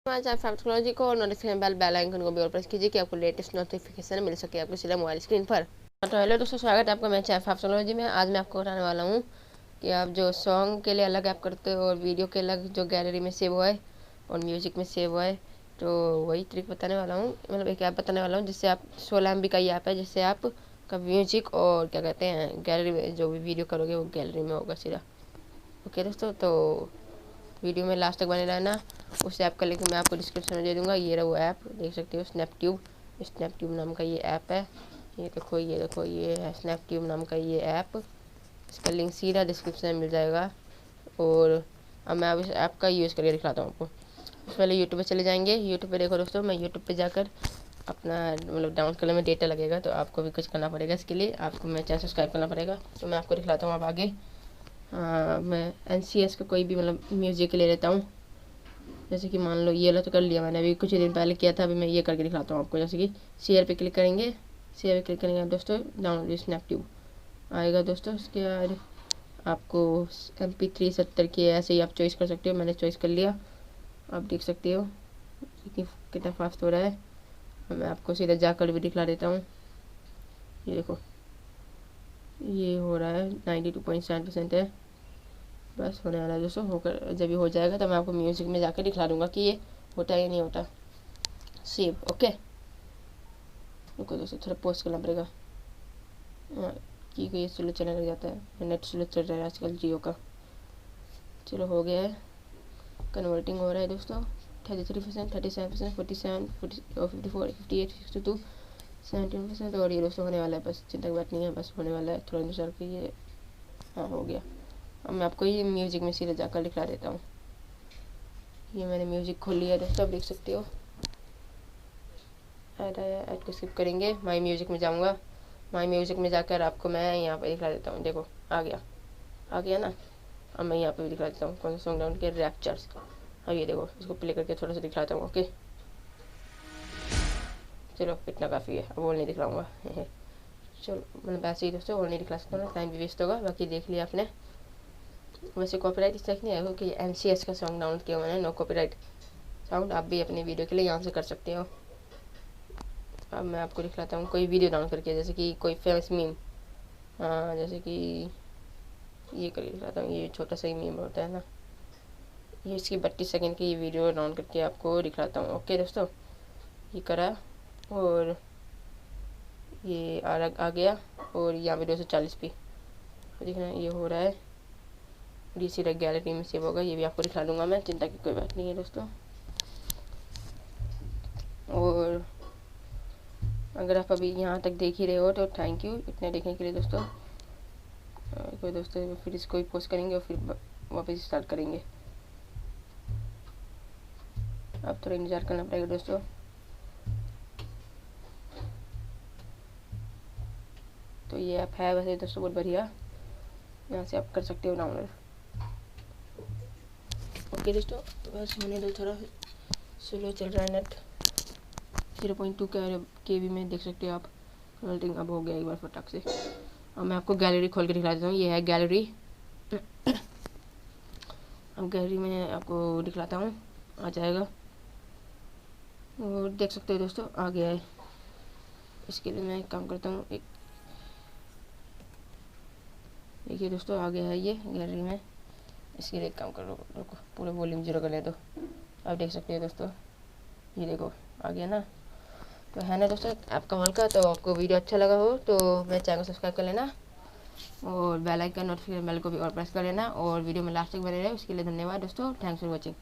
हमारे channel technology को और नोटिफिकेशन बेल आइकन को भी और प्रेस कीजिए कि आपको लेटेस्ट नोटिफिकेशन मिल सके आपको सीधा मोबाइल स्क्रीन पर। तो हेलो दोस्तों, स्वागत है आपका मेरे चैनल टेक्नोलॉजी में। आज मैं आपको बताने वाला हूँ कि आप जो सॉन्ग के लिए अलग ऐप करते हो और वीडियो के अलग जो गैलरी में सेव हुआ है और म्यूजिक में सेव हुआ है, तो वही ट्रिक बताने वाला हूँ। मतलब एक ऐप बताने वाला हूँ जिससे आप 16 MB का ये ऐप है, जिससे आप का म्यूजिक और क्या कहते हैं गैलरी में जो भी वीडियो करोगे वो गैलरी में होगा सीधा। ओके दोस्तों, तो वीडियो में लास्ट तक बने रहना। उस ऐप का लिंक मैं आपको डिस्क्रिप्शन में दे दूंगा। ये रहा वो ऐप, देख सकते हो, स्नैपट्यूब नाम का ये ऐप है। ये देखो ये है स्नैपट्यूब नाम का ये ऐप। इसका लिंक सीधा डिस्क्रिप्शन में मिल जाएगा। और अब मैं अब इस ऐप का यूज़ करके दिखाता हूँ आपको। पहले यूट्यूब पे चले जाएंगे। यूट्यूब पे देखो दोस्तों, मैं यूट्यूब पे जाकर अपना मतलब डाउनलोड करने में डेटा लगेगा, तो आपको भी कुछ करना पड़ेगा। इसके लिए आपको मेरे चैनल सब्सक्राइब करना पड़ेगा। तो मैं आपको दिखलाता हूँ अब आगे। मैं NCS का कोई भी मतलब म्यूज़िक ले लेता हूँ। जैसे कि मान लो ये वाला तो कर लिया मैंने, अभी कुछ दिन पहले किया था। अभी मैं ये करके दिखाता हूँ आपको। जैसे कि शेयर पे क्लिक करेंगे, शेयर पे क्लिक करेंगे आप दोस्तों, डाउनलोड स्नैपट्यूब आएगा दोस्तों। उसके बाद आपको MP3 70 की ऐसे ही आप चॉइस कर सकते हो। मैंने चॉइस कर लिया, आप देख सकते हो कि कितना फास्ट हो रहा है। मैं आपको सीधा जाकर भी दिखला देता हूँ। ये देखो, ये हो रहा है 92.7% है। बस होने वाला है दोस्तों। होकर जब ये हो जाएगा तो मैं आपको म्यूज़िक में जाकर दिखला दूंगा कि ये होता है या नहीं होता सेव। ओके, रुको दोस्तों, थोड़ा पोस्ट करना पड़ेगा कि ये स्लो चलने लग जाता है। नेट स्लो चल रहा है आजकल जियो का। चलो हो गया है, कन्वर्टिंग हो रहा है दोस्तों। 33%, 37%, 47, 54, 58, 62, 17%। और ये दोस्तों होने वाला है, बस चिंता की बात नहीं है, बस होने वाला है थोड़ा इंतजार कीजिए। हाँ, हो गया। अब मैं आपको ये म्यूज़िक में सीधे जाकर दिखला देता हूँ। ये मैंने म्यूज़िक खोल लिया है दोस्तों, आप देख सकते हो। ऐड को स्किप करेंगे, माई म्यूज़िक में जाऊँगा। माई म्यूज़िक में जाकर आपको मैं यहाँ पर दिखला देता हूँ। देखो आ गया ना। अब मैं यहाँ पे भी दिखला देता हूँ कौन सा सॉन्ग डाउन किया, रैप्चर्स। अब ये देखो, इसको प्ले करके थोड़ा सा दिखलाता हूँ। ओके चलो, इतना काफ़ी है, अब और नहीं दिखलाऊँगा। चलो मतलब वैसे ही दोस्तों और नहीं दिखला सकता ना, टाइम भी वेस्ट होगा। बाकी देख लिया आपने। वैसे कॉपीराइट इस तक नहीं आएगा क्योंकि NCS का सॉन्ग डाउनलोड किया मैंने, नो कॉपीराइट साउंड। आप भी अपने वीडियो के लिए यहाँ से कर सकते हो। अब मैं आपको दिखलाता हूँ कोई वीडियो डाउनलोड करके, जैसे कि कोई फेमस मीम। हाँ, जैसे कि ये करके दिखलाता हूँ। ये छोटा सा ही मीम होता है ना, ये इसकी 32 सेकंड की ये वीडियो डाउनलोड करके आपको दिखलाता हूँ। ओके दोस्तों, ये करा और ये आ गया। और यहाँ पे 240p देखना, ये हो रहा है। ये सीधा गैलरी में सेव होगा। ये भी आपको दिखा दूंगा मैं, चिंता की कोई बात नहीं है दोस्तों। और अगर आप अभी यहाँ तक देख ही रहे हो तो थैंक यू इतने देखने के लिए दोस्तों। कोई दोस्तों फिर इसको ही पोस्ट करेंगे और फिर वापस स्टार्ट करेंगे। अब थोड़ा इंतज़ार करना पड़ेगा दोस्तों। तो ये ऐप है वैसे दोस्तों बहुत बढ़िया, यहाँ से आप कर सकते हो डाउनलोड। ओके दोस्तों, तो बस होने दो, थोड़ा स्लो चल रहा है नेट। 0.2 KB में देख सकते हो आप। कन्वर्टिंग अब हो गया एक बार फटाक से। अब मैं आपको गैलरी खोल के दिखला देता हूँ। ये है गैलरी। अब गैलरी में आपको दिखलाता हूँ, आ जाएगा। और देख सकते हो दोस्तों आ गया है। इसके लिए मैं एक काम करता हूँ, एक देखिए दोस्तों आ गया है ये गैलरी में। इसके लिए एक काम करो, रुको पूरे वॉल्यूम 0 कर ले दो। आप देख सकते हो दोस्तों, ये देखो आ गया ना। तो है ना दोस्तों ऐप कमाल का। तो आपको वीडियो अच्छा लगा हो तो मेरे चैनल को सब्सक्राइब कर लेना और बेल आइकन नोटिफिकेशन बेल को भी और प्रेस कर लेना। और वीडियो में लास्ट तक बने रहे उसके लिए धन्यवाद दोस्तों। Thanks for watching.